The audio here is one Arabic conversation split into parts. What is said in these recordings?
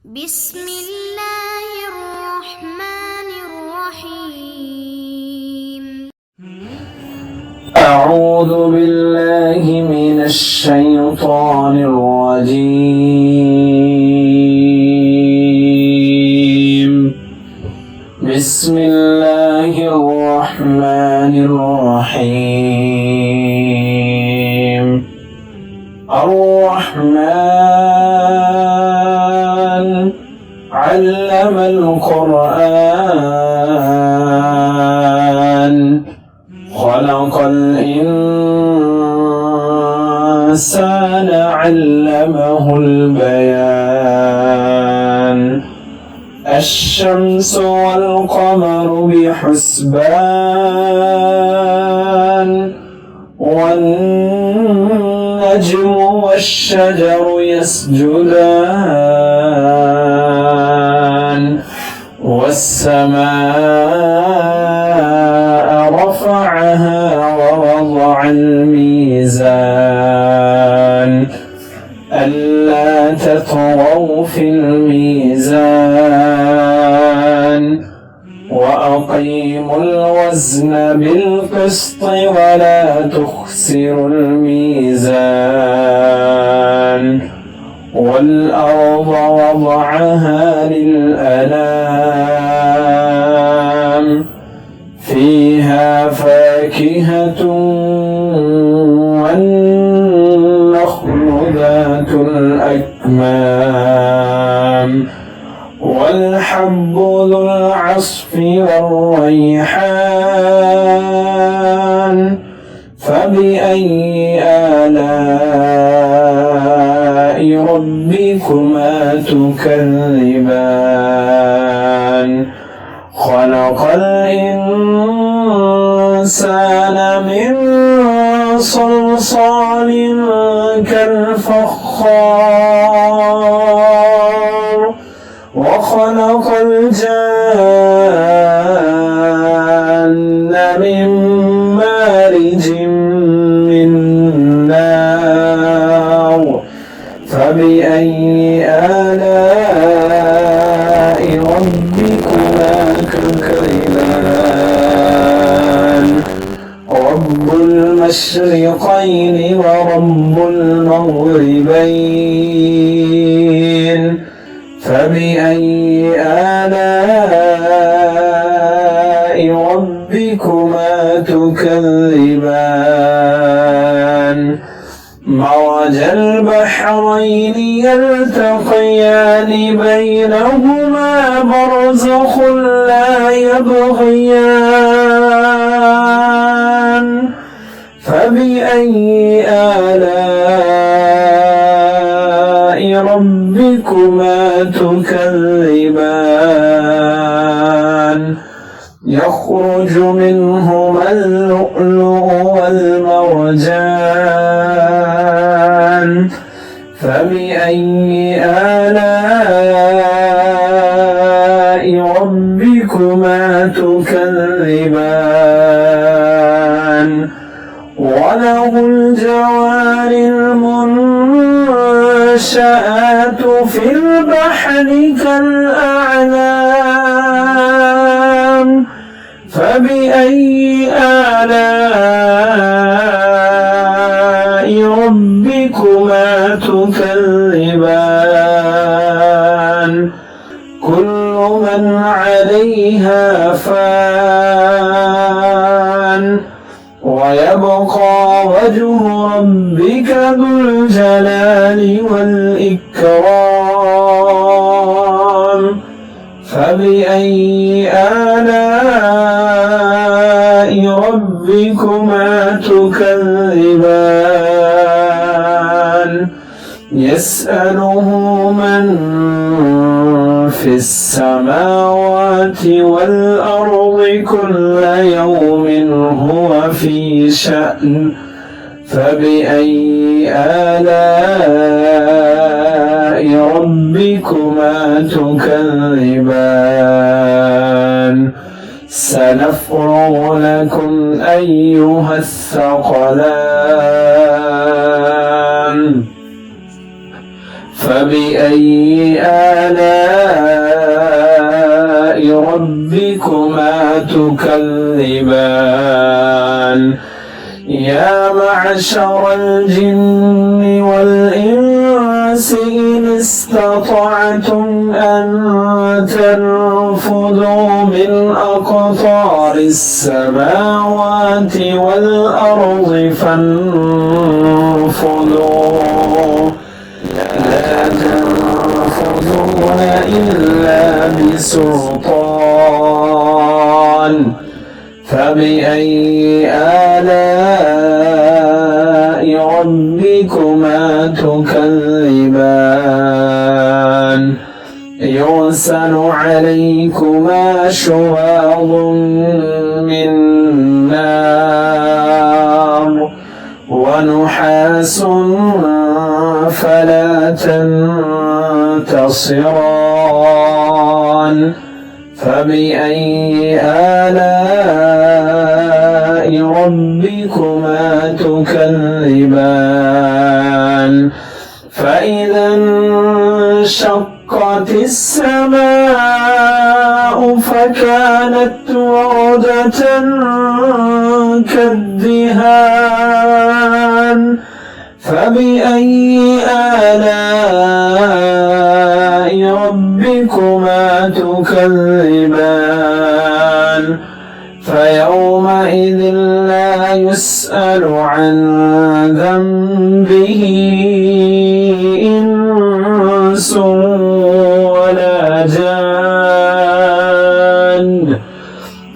بسم الله الرحمن الرحيم. أعوذ بالله من الشيطان الرجيم. بسم الله الرحمن الرحيم. الرحمن علم القرآن خلق الإنسان علمه البيان الشمس والقمر بحسبان والنجم والشجر يسجدان والسماء رفعها ووضع الميزان ألا تطغوا في الميزان وأقيموا الوزن بالقسط ولا تخسروا الميزان والأرض وضعها للأنام فيها فاكهة والنخل ذات الأكمام والحب ذو العصف والريحان فبأي آلاء ربكما تكذبان خلق الإنسان من صلصال كالفخار وخلق الجان من مارج من نار فبأي آلاء ربكما تكذبان رب المشرقين ورب المغربين فبأي آلاء ربكما تكذبان مرج البحرين يلتقيان بينهما برزخ لا يبغيان فبأي آلاء ربكما تكذبان يخرج منهما اللؤلؤ والمرجان فبأي آلاء ربكما تكذبان وله الجوار المنشآت في البحر كالأعلام فبأي آلاء ربكما تكذبان كل من عليها فان ويبقى وجه ربك ذو الجلال والإكرام فبأي آلاء ربكما تكذبان يسأله من في السماوات والأرض كل يوم هو في شأن فبأي آلاء ربكما تكذبان سنفرغ لكم أيها الثقلان فبأي آلاء ربكما تكذبان يا معشر الجن والإنس إن استطعتم أن تنفذوا من أقطار السماوات والأرض فانفذوا لا تنفذون إلا بسلطان فبأي آلاء ربكما تكذبان يرسل عليكما شواظ من نار ونحاس فلا تنتصران فبأي آلاء ربكما تكذبان فإذا انشقت السماء فكانت وردة كالدهان فبأي آلاء ربكما تكذبان فيومئذ لا يسأل عن ذنبه إنس ولا جان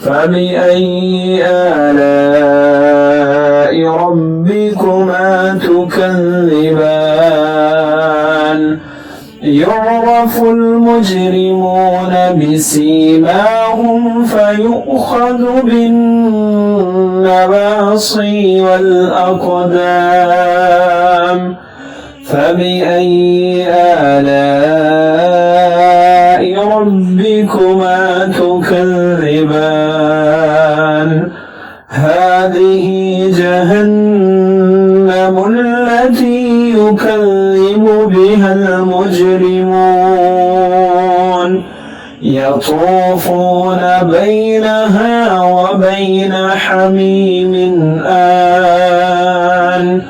فبأي آلاء ربكما تكذبان يعرف المجرمون بسيماهم فيؤخذ بالنواصي والأقدام فبأي آلاء ربكما تكذبان هذه جهنم التي يكذب بها المجرمون يطوفون بينها وبين حميم آن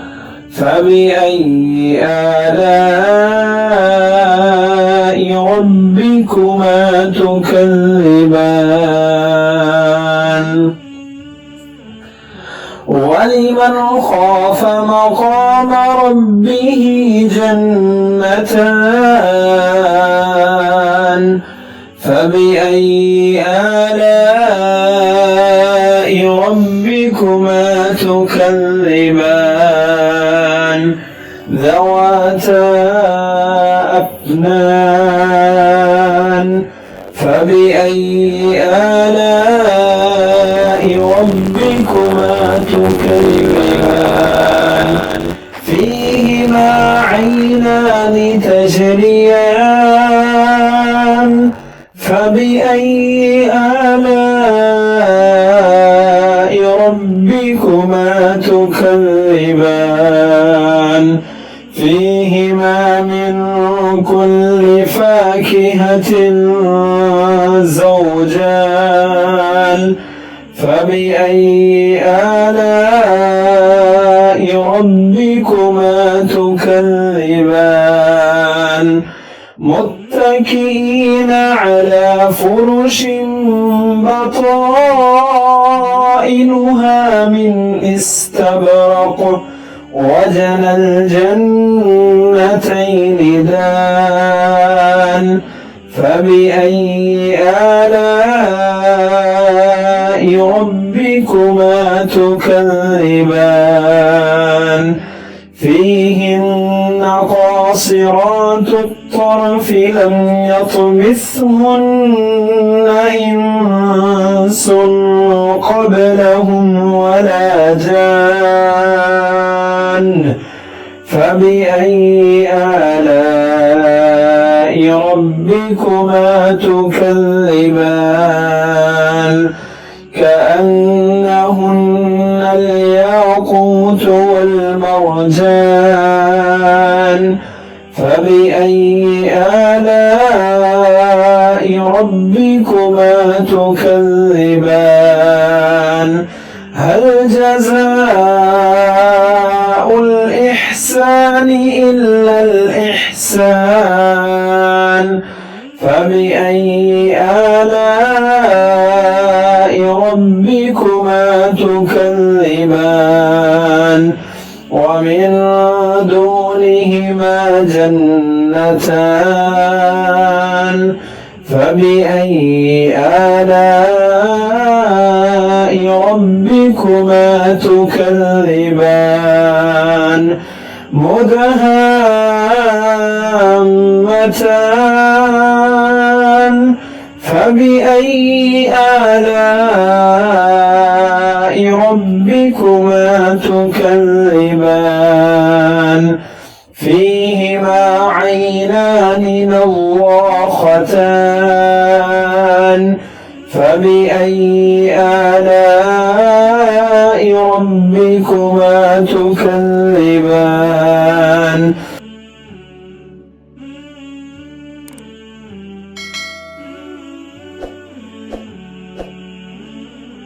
فبأي آلاء ربكما تكذبان ولمن خاف مقام ربه جنتان فبأي آلاء ربكما تكذبان ذواتا أفنان فبأي آلاء ربكما تكذبان فيهما عينان تجريان فبأي آلاء ربكما تكذبان فيهما من كل فاكهة زوجان فبأي آلاء ربكما تكذبان متكئين على فرش بطائنها من استبرق وجنى الجنتين دان فبأي آلاء ربكما تكذبان فيهن قاصرات الطرف لم يطمثهن إنس قبلهم ولا جان فبأي آلاء ربكما تكذبان كأنهن الياقوت والمرجان فبأي آلاء ربكما تكذبان هل جزاء الإحسان إلا الإحسان فبأي آلاء ربكما تكذبان ومن دونهما جنتان فبأي آلاء ربكما تكذبان مدهامتان فبأي آلاء ربكما تكذبان فيهما عينان نضاختان فبأي آلاء ربكما